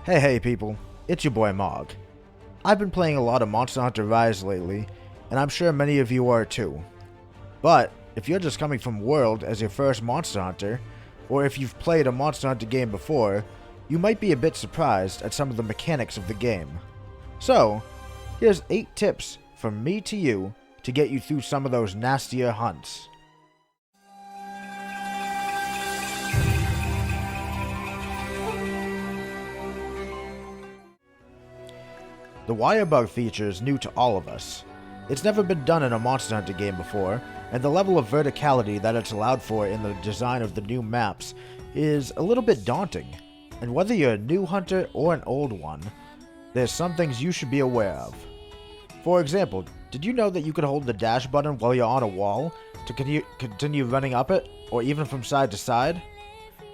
Hey people, it's your boy Mog. I've been playing a lot of Monster Hunter Rise lately, and I'm sure many of you are too. But, if you're just coming from World as your first Monster Hunter, or if you've played a Monster Hunter game before, you might be a bit surprised at some of the mechanics of the game. So, here's 8 tips from me to you to get you through some of those nastier hunts. The wire bug feature is new to all of us. It's never been done in a Monster Hunter game before, and the level of verticality that it's allowed for in the design of the new maps is a little bit daunting. And whether you're a new hunter or an old one, there's some things you should be aware of. For example, did you know that you could hold the dash button while you're on a wall to continue running up it, or even from side to side?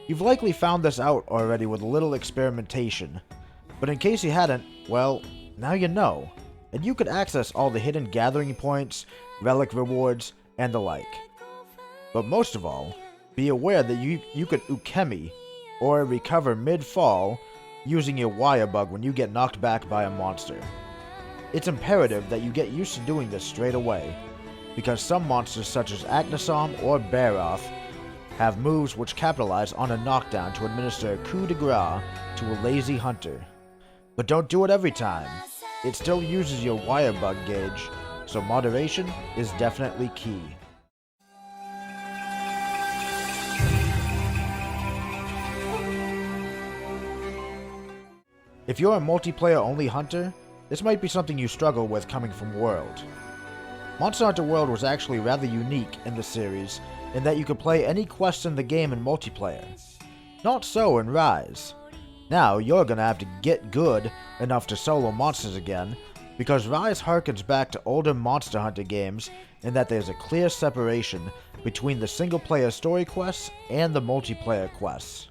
You've likely found this out already with a little experimentation, but in case you hadn't, well, now you know, and you could access all the hidden gathering points, relic rewards, and the like. But most of all, be aware that you could ukemi, or recover mid-fall, using your wire bug when you get knocked back by a monster. It's imperative that you get used to doing this straight away, because some monsters such as Aknasom or Baroth have moves which capitalize on a knockdown to administer a coup de grace to a lazy hunter. But don't do it every time. It still uses your wire bug gauge, so moderation is definitely key. If you're a multiplayer-only hunter, this might be something you struggle with coming from World. Monster Hunter World was actually rather unique in the series in that you could play any quest in the game in multiplayer. Not so in Rise. Now you're gonna have to get good enough to solo monsters again, because Rise harkens back to older Monster Hunter games in that there's a clear separation between the single-player story quests and the multiplayer quests.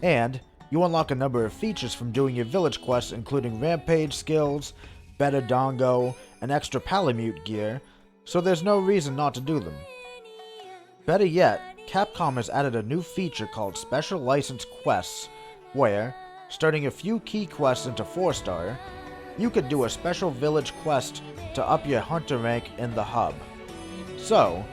And you unlock a number of features from doing your village quests, including rampage skills, better dongo, and extra palamute gear, so there's no reason not to do them. Better yet, Capcom has added a new feature called Special License Quests, where, starting a few key quests into 4-star, you could do a special village quest to up your hunter rank in the hub. So,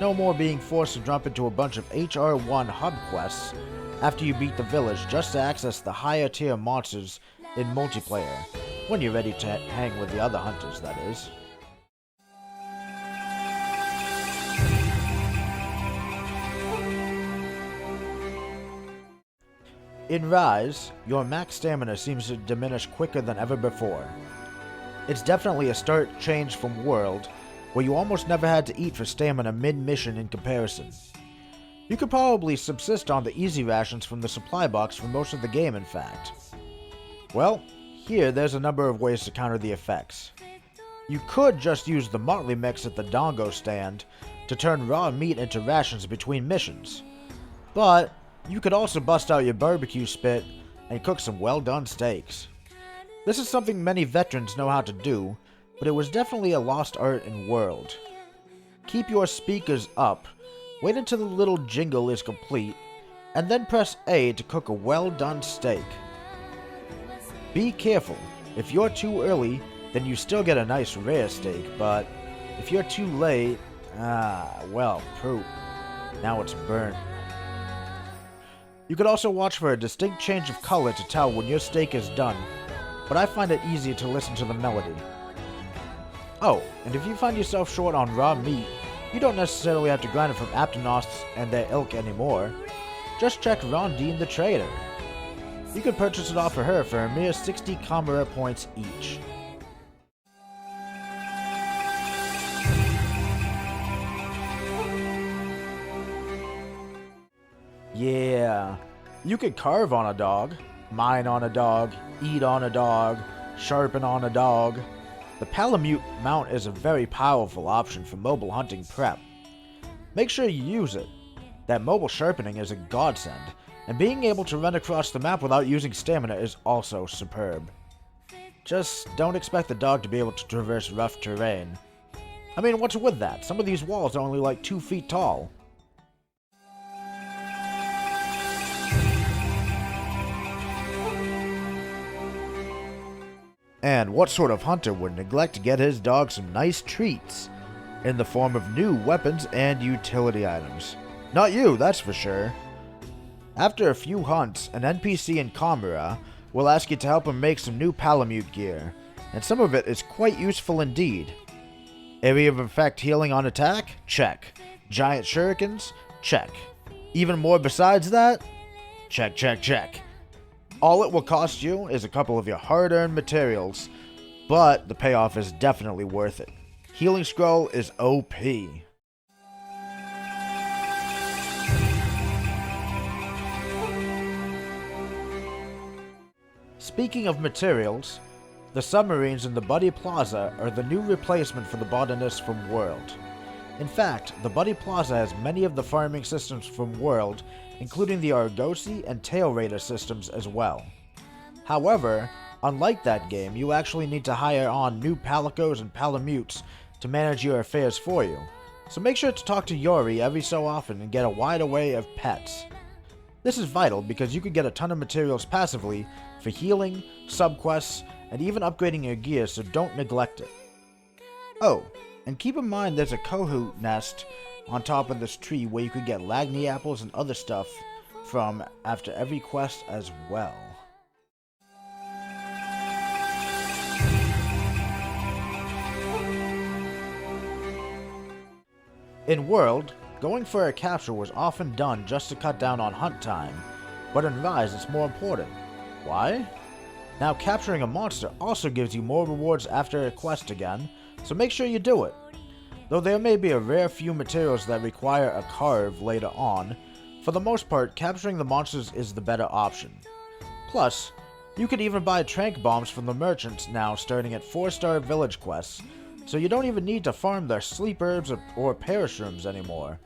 no more being forced to jump into a bunch of HR1 hub quests after you beat the village just to access the higher tier monsters in multiplayer, when you're ready to hang with the other hunters, that is. In Rise, your max stamina seems to diminish quicker than ever before. It's definitely a stark change from World, where you almost never had to eat for stamina mid-mission in comparison. You could probably subsist on the easy rations from the supply box for most of the game, in fact. Well, here there's a number of ways to counter the effects. You could just use the motley mix at the dongo stand to turn raw meat into rations between missions, but you could also bust out your barbecue spit and cook some well-done steaks. This is something many veterans know how to do, but it was definitely a lost art in World. Keep your speakers up, wait until the little jingle is complete, and then press A to cook a well-done steak. Be careful, if you're too early, then you still get a nice rare steak, but if you're too late, well, poop. Now it's burnt. You could also watch for a distinct change of color to tell when your steak is done, but I find it easier to listen to the melody. Oh, and if you find yourself short on raw meat, you don't necessarily have to grind it from Aptonos and their ilk anymore. Just check Rondine the Trader. You could purchase it off of her for a mere 60 Kamura points each. Yeah, you could carve on a dog, mine on a dog, eat on a dog, sharpen on a dog. The Palamute mount is a very powerful option for mobile hunting prep. Make sure you use it. That mobile sharpening is a godsend, and being able to run across the map without using stamina is also superb. Just don't expect the dog to be able to traverse rough terrain. I mean, what's with that? Some of these walls are only like 2 feet tall. And what sort of hunter would neglect to get his dog some nice treats in the form of new weapons and utility items? Not you, that's for sure. After a few hunts, an NPC in Kamura will ask you to help him make some new Palamute gear, and some of it is quite useful indeed. Area of effect healing on attack? Check. Giant shurikens? Check. Even more besides that? Check, check, check. All it will cost you is a couple of your hard-earned materials, but the payoff is definitely worth it. Healing Scroll is OP. Speaking of materials, the submarines in the Buddy Plaza are the new replacement for the botanists from World. In fact, the Buddy Plaza has many of the farming systems from World, including the Argosy and Tail Raider systems as well. However, unlike that game, you actually need to hire on new Palicos and Palamutes to manage your affairs for you, so make sure to talk to Yori every so often and get a wide array of pets. This is vital because you could get a ton of materials passively for healing, subquests, and even upgrading your gear, so don't neglect it. Oh, and keep in mind there's a Kohoot nest on top of this tree where you could get Lagni apples and other stuff from after every quest as well. In World, going for a capture was often done just to cut down on hunt time, but in Rise it's more important. Why? Now capturing a monster also gives you more rewards after a quest again, so make sure you do it. Though there may be a rare few materials that require a carve later on, for the most part capturing the monsters is the better option. Plus, you could even buy trank bombs from the merchants now starting at 4-star village quests, so you don't even need to farm their sleep herbs or parashrooms anymore.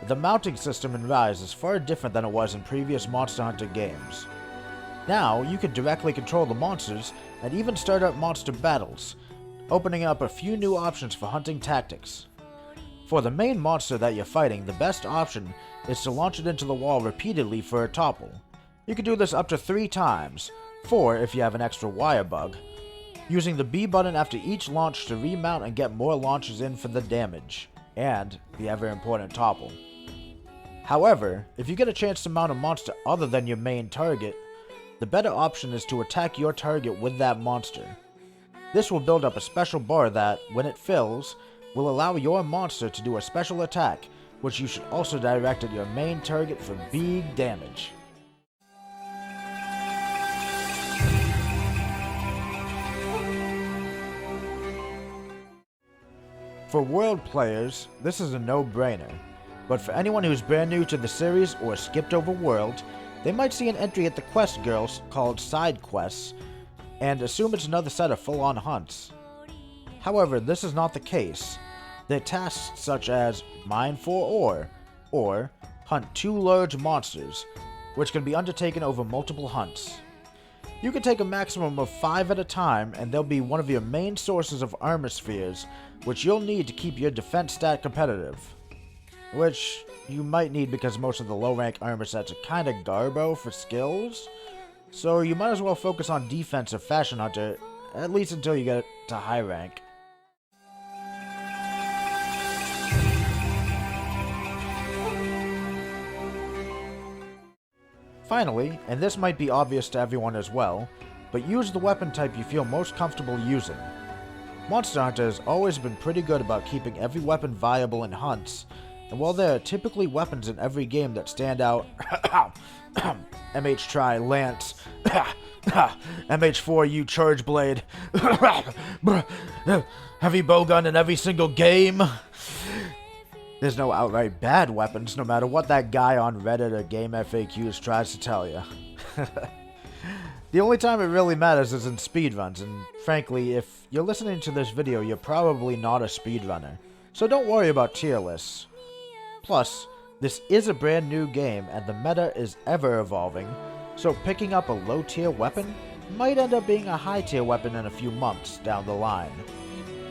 The mounting system in Rise is far different than it was in previous Monster Hunter games. Now, you can directly control the monsters and even start up monster battles, opening up a few new options for hunting tactics. For the main monster that you're fighting, the best option is to launch it into the wall repeatedly for a topple. You can do this up to 3 times, 4 if you have an extra wire bug, using the B button after each launch to remount and get more launches in for the damage, and the ever important topple. However, if you get a chance to mount a monster other than your main target, the better option is to attack your target with that monster. This will build up a special bar that, when it fills, will allow your monster to do a special attack, which you should also direct at your main target for big damage. For World players, this is a no-brainer, but for anyone who's brand new to the series or skipped over World, they might see an entry at the Quest Girls called Side Quests, and assume it's another set of full-on hunts. However, this is not the case. They're tasks such as Mine 4 Ore, or Hunt 2 large monsters, which can be undertaken over multiple hunts. You can take a maximum of 5 at a time, and they'll be one of your main sources of armor spheres, which you'll need to keep your defense stat competitive. Which you might need because most of the low-rank armor sets are kinda garbo for skills, so you might as well focus on defense of Fashion Hunter, at least until you get to high rank. Finally, and this might be obvious to everyone as well, but use the weapon type you feel most comfortable using. Monster Hunter has always been pretty good about keeping every weapon viable in hunts, and while there are typically weapons in every game that stand out, MH Tri, Lance, MH4U Charge Blade, heavy bowgun in every single game. There's no outright bad weapons, no matter what that guy on Reddit or Game FAQs tries to tell you. The only time it really matters is in speedruns, and frankly, if you're listening to this video, you're probably not a speedrunner, so don't worry about tier lists. Plus, this is a brand new game, and the meta is ever evolving, so picking up a low tier weapon might end up being a high tier weapon in a few months down the line.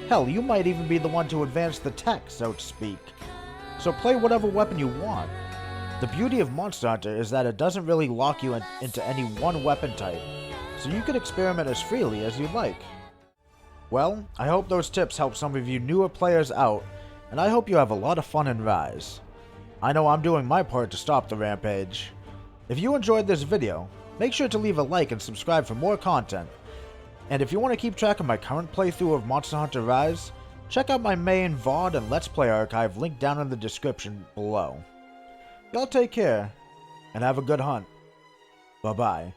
Hell, you might even be the one to advance the tech, so to speak. so play whatever weapon you want. The beauty of Monster Hunter is that it doesn't really lock you into any one weapon type, so you can experiment as freely as you like. Well, I hope those tips help some of you newer players out, and I hope you have a lot of fun in Rise. I know I'm doing my part to stop the rampage. If you enjoyed this video, make sure to leave a like and subscribe for more content. And if you want to keep track of my current playthrough of Monster Hunter Rise, check out my main VOD and Let's Play archive linked down in the description below. Y'all take care, and have a good hunt. Bye-bye.